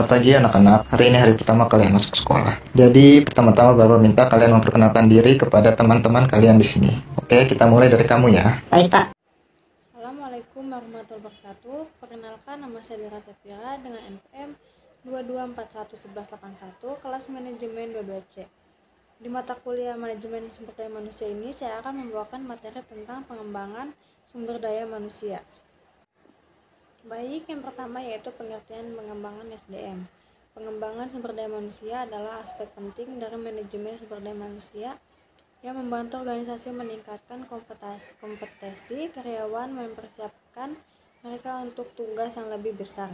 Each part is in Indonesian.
Selamat pagi anak-anak, hari ini hari pertama kalian masuk sekolah. Jadi pertama-tama Bapak minta kalian memperkenalkan diri kepada teman-teman kalian di sini. Oke, kita mulai dari kamu ya. Baik, Pak. Assalamualaikum warahmatullahi wabarakatuh. Perkenalkan, nama saya Dira Safira dengan NPM 22411181 kelas manajemen 22C. Di mata kuliah manajemen sumber daya manusia ini, saya akan membawakan materi tentang pengembangan sumber daya manusia. Baik, yang pertama yaitu pengertian pengembangan SDM. Pengembangan sumber daya manusia adalah aspek penting dari manajemen sumber daya manusia yang membantu organisasi meningkatkan kompetensi karyawan, mempersiapkan mereka untuk tugas yang lebih besar,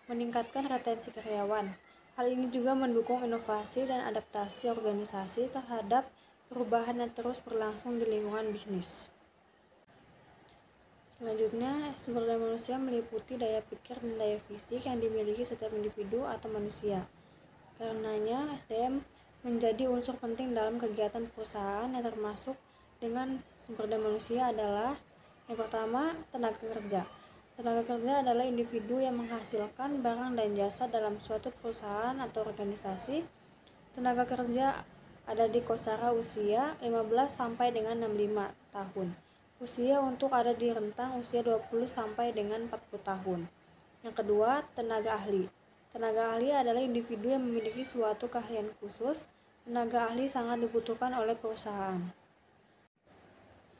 meningkatkan retensi karyawan. Hal ini juga mendukung inovasi dan adaptasi organisasi terhadap perubahan yang terus berlangsung di lingkungan bisnis. Selanjutnya, sumber daya manusia meliputi daya pikir dan daya fisik yang dimiliki setiap individu atau manusia. Karenanya, SDM menjadi unsur penting dalam kegiatan perusahaan yang termasuk dengan sumber daya manusia adalah yang pertama, tenaga kerja. Tenaga kerja adalah individu yang menghasilkan barang dan jasa dalam suatu perusahaan atau organisasi. Tenaga kerja ada di kosara usia 15 sampai dengan 65 tahun. Usia untuk ada di rentang usia 20 sampai dengan 40 tahun. Yang kedua, tenaga ahli. Tenaga ahli adalah individu yang memiliki suatu keahlian khusus. Tenaga ahli sangat dibutuhkan oleh perusahaan.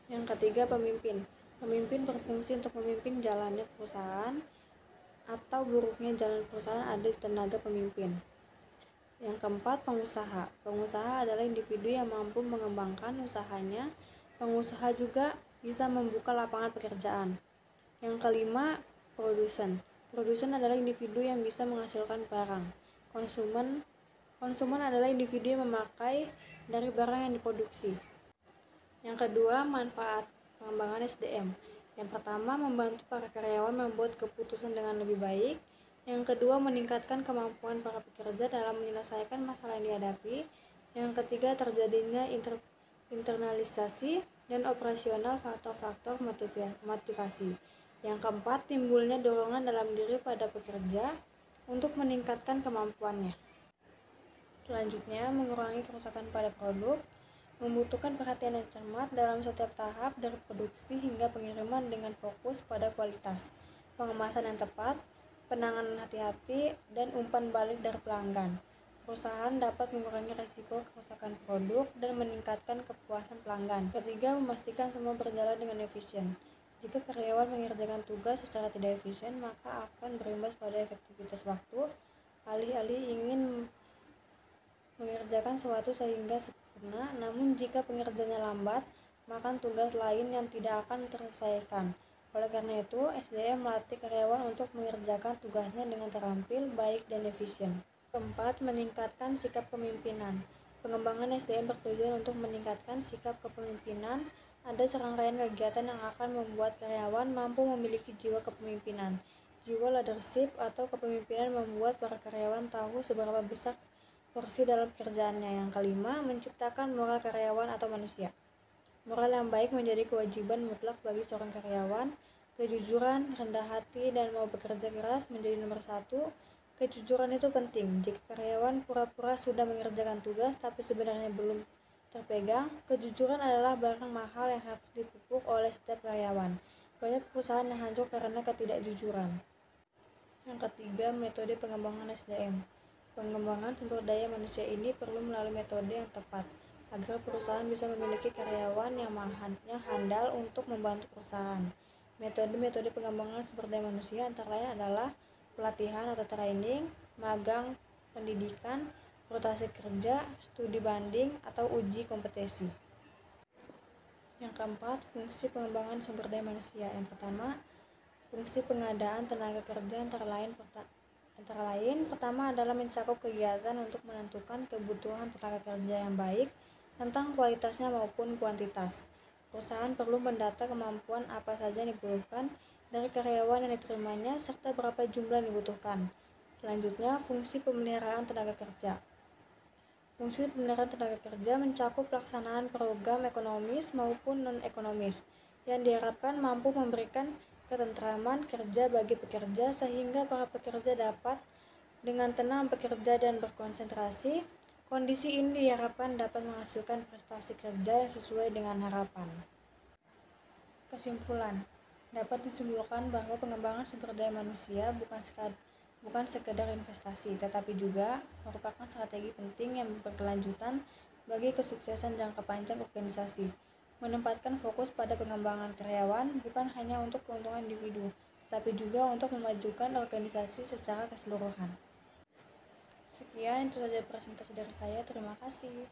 Yang ketiga, pemimpin. Pemimpin berfungsi untuk memimpin jalannya perusahaan atau buruknya jalan perusahaan ada di tenaga pemimpin. Yang keempat, pengusaha. Pengusaha adalah individu yang mampu mengembangkan usahanya. Pengusaha juga bisa membuka lapangan pekerjaan. Yang kelima, produsen. Produsen adalah individu yang bisa menghasilkan barang. Konsumen adalah individu yang memakai dari barang yang diproduksi. Yang kedua, manfaat pengembangan SDM. Yang pertama, membantu para karyawan membuat keputusan dengan lebih baik. Yang kedua, meningkatkan kemampuan para pekerja dalam menyelesaikan masalah yang dihadapi. Yang ketiga, terjadinya internalisasi dan operasional faktor-faktor motivasi. Yang keempat, timbulnya dorongan dalam diri pada pekerja untuk meningkatkan kemampuannya. Selanjutnya, mengurangi kerusakan pada produk, membutuhkan perhatian yang cermat dalam setiap tahap dari produksi hingga pengiriman dengan fokus pada kualitas, pengemasan yang tepat, penanganan hati-hati, dan umpan balik dari pelanggan. Perusahaan dapat mengurangi risiko kerusakan produk dan meningkatkan kepuasan pelanggan. Ketiga, memastikan semua berjalan dengan efisien. Jika karyawan mengerjakan tugas secara tidak efisien, maka akan berimbas pada efektivitas waktu. Alih-alih ingin mengerjakan sesuatu sehingga sempurna, namun jika pengerjanya lambat, maka tugas lain yang tidak akan terselesaikan. Oleh karena itu, SDM melatih karyawan untuk mengerjakan tugasnya dengan terampil, baik, dan efisien. Keempat, meningkatkan sikap kepemimpinan. Pengembangan SDM bertujuan untuk meningkatkan sikap kepemimpinan. Ada serangkaian kegiatan yang akan membuat karyawan mampu memiliki jiwa kepemimpinan. Jiwa leadership atau kepemimpinan membuat para karyawan tahu seberapa besar porsi dalam pekerjaannya. Yang kelima, menciptakan moral karyawan atau manusia. Moral yang baik menjadi kewajiban mutlak bagi seorang karyawan. Kejujuran, rendah hati, dan mau bekerja keras menjadi nomor satu. Kejujuran itu penting. Jika karyawan pura-pura sudah mengerjakan tugas tapi sebenarnya belum terpegang, kejujuran adalah barang mahal yang harus dipupuk oleh setiap karyawan. Banyak perusahaan yang hancur karena ketidakjujuran. Yang ketiga, metode pengembangan SDM. Pengembangan sumber daya manusia ini perlu melalui metode yang tepat agar perusahaan bisa memiliki karyawan yang handal untuk membantu perusahaan. Metode-metode pengembangan sumber daya manusia antara lain adalah pelatihan atau training, magang pendidikan, rotasi kerja, studi banding, atau uji kompetensi. Yang keempat, fungsi pengembangan sumber daya manusia. Yang pertama, fungsi pengadaan tenaga kerja antara lain pertama adalah mencakup kegiatan untuk menentukan kebutuhan tenaga kerja yang baik tentang kualitasnya maupun kuantitas. Perusahaan perlu mendata kemampuan apa saja yang dibutuhkan dari karyawan yang diterimanya serta berapa jumlah yang dibutuhkan. Selanjutnya, fungsi pemeliharaan tenaga kerja. Fungsi pemeliharaan tenaga kerja mencakup pelaksanaan program ekonomis maupun non-ekonomis yang diharapkan mampu memberikan ketentraman kerja bagi pekerja sehingga para pekerja dapat Dengan tenang bekerja dan berkonsentrasi, kondisi ini diharapkan dapat menghasilkan prestasi kerja yang sesuai dengan harapan. Kesimpulan, dapat disimpulkan bahwa pengembangan sumber daya manusia bukan sekedar investasi, tetapi juga merupakan strategi penting yang berkelanjutan bagi kesuksesan jangka panjang organisasi. Menempatkan fokus pada pengembangan karyawan bukan hanya untuk keuntungan individu, tetapi juga untuk memajukan organisasi secara keseluruhan. Sekian, itu saja presentasi dari saya. Terima kasih.